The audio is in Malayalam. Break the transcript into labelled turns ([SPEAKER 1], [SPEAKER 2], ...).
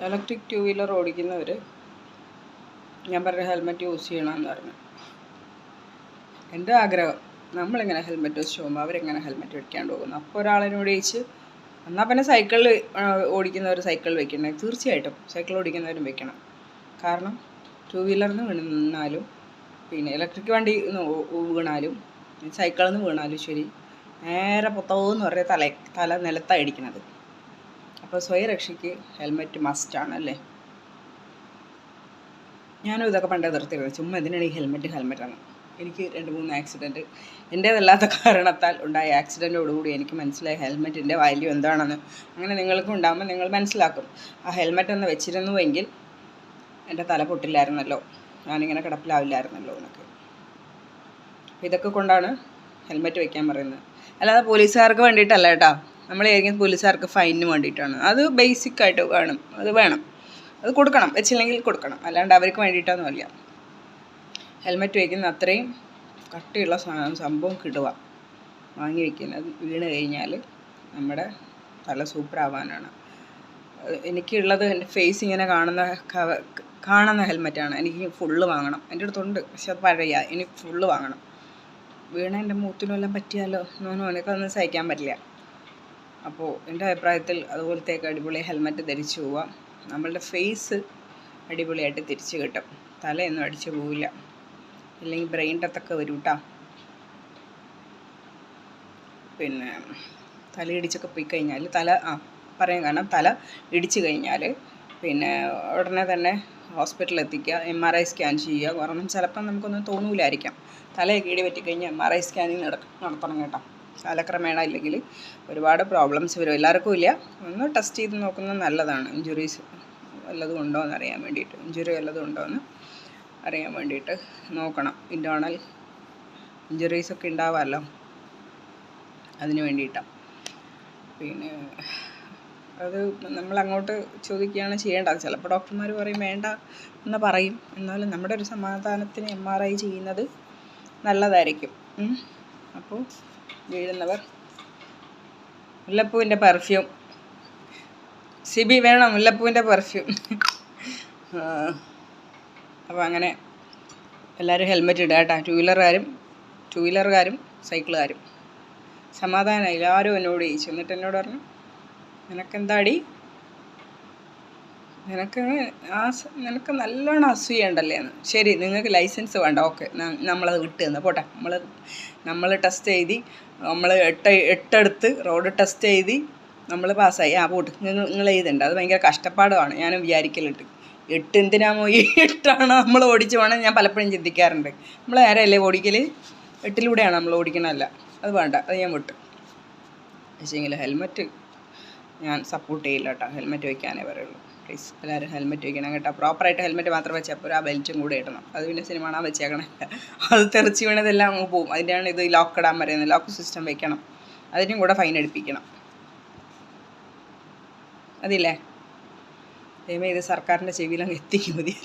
[SPEAKER 1] ഇലക്ട്രിക് ടു വീലർ ഓടിക്കുന്നവർ ഞാൻ പറഞ്ഞ ഹെൽമെറ്റ് യൂസ് ചെയ്യണമെന്ന് പറഞ്ഞു. എൻ്റെ ആഗ്രഹം നമ്മളിങ്ങനെ ഹെൽമെറ്റ് വെച്ച് പോകുമ്പോൾ അവരെങ്ങനെ ഹെൽമെറ്റ് വെക്കാണ്ട് പോകുന്നു. അപ്പോൾ ഒരാളിനോട് ചോദിച്ച് എന്നാൽ പിന്നെ സൈക്കിളിൽ ഓടിക്കുന്നവർ സൈക്കിൾ വെക്കണേ. തീർച്ചയായിട്ടും സൈക്കിൾ ഓടിക്കുന്നവരും വെക്കണം. കാരണം ടു വീലറിൽ നിന്ന് വീണാലും പിന്നെ ഇലക്ട്രിക് വണ്ടി വീണാലും സൈക്കിളിൽ നിന്ന് വീണാലും ശരി നേരെ പൊത്തോന്ന് പറഞ്ഞ തല നിലത്താണ് ഇടിക്കണത്. അപ്പോൾ സ്വയരക്ഷയ്ക്ക് ഹെൽമെറ്റ് മസ്റ്റാണ് അല്ലേ. ഞാനും ഇതൊക്കെ പണ്ടേ നിർത്തിയിരുന്നു. ചുമ്മാ ഇതിനാണ് ഈ ഹെൽമെറ്റാണ്. എനിക്ക് 2-3 ആക്സിഡൻറ്റ് എൻ്റേതല്ലാത്ത കാരണത്താൽ ഉണ്ടായ ആക്സിഡൻറ്റോടുകൂടി എനിക്ക് മനസ്സിലായി ഹെൽമെറ്റിൻ്റെ വാല്യൂ എന്താണെന്ന്. അങ്ങനെ നിങ്ങൾക്കും ഉണ്ടാകുമ്പോൾ നിങ്ങൾ മനസ്സിലാക്കും. ആ ഹെൽമെറ്റ് ഒന്ന് വെച്ചിരുന്നുവെങ്കിൽ എൻ്റെ തല പൊട്ടില്ലായിരുന്നല്ലോ, ഞാനിങ്ങനെ കിടപ്പിലാവില്ലായിരുന്നല്ലോ എന്നൊക്കെ. ഇതൊക്കെ കൊണ്ടാണ് ഹെൽമെറ്റ് വയ്ക്കാൻ പറയുന്നത്. അല്ലാതെ പോലീസുകാർക്ക് വേണ്ടിയിട്ടല്ല കേട്ടോ. നമ്മൾ ഏതെങ്കിലും പോലീസുകാർക്ക് ഫൈനിന് വേണ്ടിയിട്ടാണ്. അത് ബേസിക്കായിട്ട് വേണം, അത് കൊടുക്കണം, വെച്ചില്ലെങ്കിൽ കൊടുക്കണം. അല്ലാണ്ട് അവർക്ക് വേണ്ടിയിട്ടൊന്നുമല്ല. ഹെൽമെറ്റ് വയ്ക്കുന്ന അത്രയും കട്ടിയുള്ള സംഭവം കിടുക വാങ്ങി വയ്ക്കുന്നത്. വീണ് കഴിഞ്ഞാൽ നമ്മുടെ തല സൂപ്പറാവാനാണ്. എനിക്കുള്ളത് എൻ്റെ ഫേസ് ഇങ്ങനെ കാണുന്ന ഹെൽമെറ്റാണ്. എനിക്ക് ഫുള്ള് വാങ്ങണം. എൻ്റെ അടുത്തുണ്ട്, പക്ഷെ അത് പഴയ. എനിക്ക് ഫുള്ള് വാങ്ങണം. വീണ എൻ്റെ മൂത്തിനെല്ലാം പറ്റിയാലോ എനിക്കൊന്നും സഹിക്കാൻ പറ്റില്ല. അപ്പോൾ എൻ്റെ അഭിപ്രായത്തിൽ അതുപോലത്തേക്ക് അടിപൊളി ഹെൽമെറ്റ് ധരിച്ചു പോവുക. നമ്മളുടെ ഫേസ് അടിപൊളിയായിട്ട് തിരിച്ച് കിട്ടും. തലയൊന്നും അടിച്ചു പോവില്ല. ഇല്ലെങ്കിൽ ബ്രെയിൻ ഡെത്തൊക്കെ വരും കേട്ടോ. പിന്നെ തല ഇടിച്ചൊക്കെ പോയി കഴിഞ്ഞാൽ പറയാൻ കാരണം തല ഇടിച്ചു കഴിഞ്ഞാൽ പിന്നെ ഉടനെ തന്നെ ഹോസ്പിറ്റലിൽ എത്തിക്കുക, MRI സ്കാൻ ചെയ്യുക. കാരണം ചിലപ്പം നമുക്കൊന്നും തോന്നൂലായിരിക്കാം. തലയൊക്കെ ഇടി പറ്റിക്കഴിഞ്ഞാൽ MRI സ്കാനിങ് നടത്തണം കേട്ടോ. കാലക്രമേണ ഇല്ലെങ്കിൽ ഒരുപാട് പ്രോബ്ലംസ് വരും. എല്ലാവർക്കും ഇല്ല, ഒന്ന് ടെസ്റ്റ് ചെയ്ത് നോക്കുന്നത് നല്ലതാണ്. ഇഞ്ചുറീസ് വല്ലതും ഉണ്ടോ എന്ന് അറിയാൻ വേണ്ടിയിട്ട്, ഇഞ്ചുറി വല്ലതും ഉണ്ടോ എന്ന് അറിയാൻ വേണ്ടിയിട്ട് നോക്കണം. ഇൻറ്റേർണൽ ഇഞ്ചുറീസൊക്കെ ഉണ്ടാവാമല്ലോ, അതിന് വേണ്ടിയിട്ടാണ്. പിന്നെ അത് നമ്മളങ്ങോട്ട് ചോദിക്കുകയാണ് ചെയ്യേണ്ടത്. ചിലപ്പോൾ ഡോക്ടർമാർ പറയും വേണ്ട എന്ന് പറയും. എന്നാലും നമ്മുടെ ഒരു സമാധാനത്തിന് MRI ചെയ്യുന്നത് നല്ലതായിരിക്കും. അപ്പോൾ വീഴുന്നവർ മുല്ലപ്പൂവിൻ്റെ പെർഫ്യൂം സിബി വേണം, മുല്ലപ്പൂവിൻ്റെ പെർഫ്യൂം. അപ്പോൾ അങ്ങനെ എല്ലാവരും ഹെൽമെറ്റ് ഇടുക കേട്ടോ. ടു വീലറുകാരും സൈക്കിളുകാരും. സമാധാനമായി. ആരും എന്നോട് ചോദിച്ചു, എന്നിട്ട് എന്നോട് പറഞ്ഞു നിനക്കെന്താടി, നിനക്ക് നല്ലോണം അസൂയുണ്ടല്ലേ എന്ന്. ശരി, നിങ്ങൾക്ക് ലൈസൻസ് വേണ്ട, ഓക്കെ, നമ്മളത് വിട്ട് തന്നു പോട്ടെ. നമ്മൾ ടെസ്റ്റ് എഴുതി, നമ്മൾ എട്ടെടുത്ത് റോഡ് ടെസ്റ്റ് എഴുതി നമ്മൾ പാസ്സായി. പോട്ട് നിങ്ങൾ എഴുതണ്ട. അത് ഭയങ്കര കഷ്ടപ്പാടുമാണ്. ഞാനും വിചാരിക്കലുണ്ട്, 8 എന്തിനാമോ ഈ 8 നമ്മൾ ഓടിച്ച് പോകണം. ഞാൻ പലപ്പോഴും ചിന്തിക്കാറുണ്ട്. നമ്മൾ നേരെയല്ലേ ഓടിക്കൽ, 8ലൂടെയാണ് നമ്മൾ ഓടിക്കണമല്ല. അത് വേണ്ട, അത് ഞാൻ വിട്ടു. പക്ഷേങ്കിൽ ഹെൽമെറ്റ് ഞാൻ സപ്പോർട്ട് ചെയ്യില്ല കേട്ടോ. ഹെൽമെറ്റ് വയ്ക്കാനേ പറയുള്ളൂ. പ്ലീസ് എല്ലാവരും ഹെൽമെറ്റ് വയ്ക്കണം കേട്ടോ. പ്രോപ്പറായിട്ട് ഹെൽമെറ്റ് മാത്രം വെച്ചാൽ പോരാ, ആ ബെൽറ്റും കൂടെ ഇടണം. അത് പിന്നെ സിനിമ കാണാൻ വെച്ചേക്കണമല്ല, അത് തെറിച്ച് വീണതെല്ലാം അങ്ങ് പോകും. അതിൻ്റെയാണ് ഇത് ലോക്ക് ഇടാൻ പറയുന്നത്. ലോക്ക് സിസ്റ്റം വെക്കണം, അതിനും കൂടെ ഫൈൻ അടിപ്പിക്കണം. അതില്ലേ ദൈവമേ, ഇത് സർക്കാരിൻ്റെ ചെവിയിലങ്ങ് എത്തിക്കും മതി.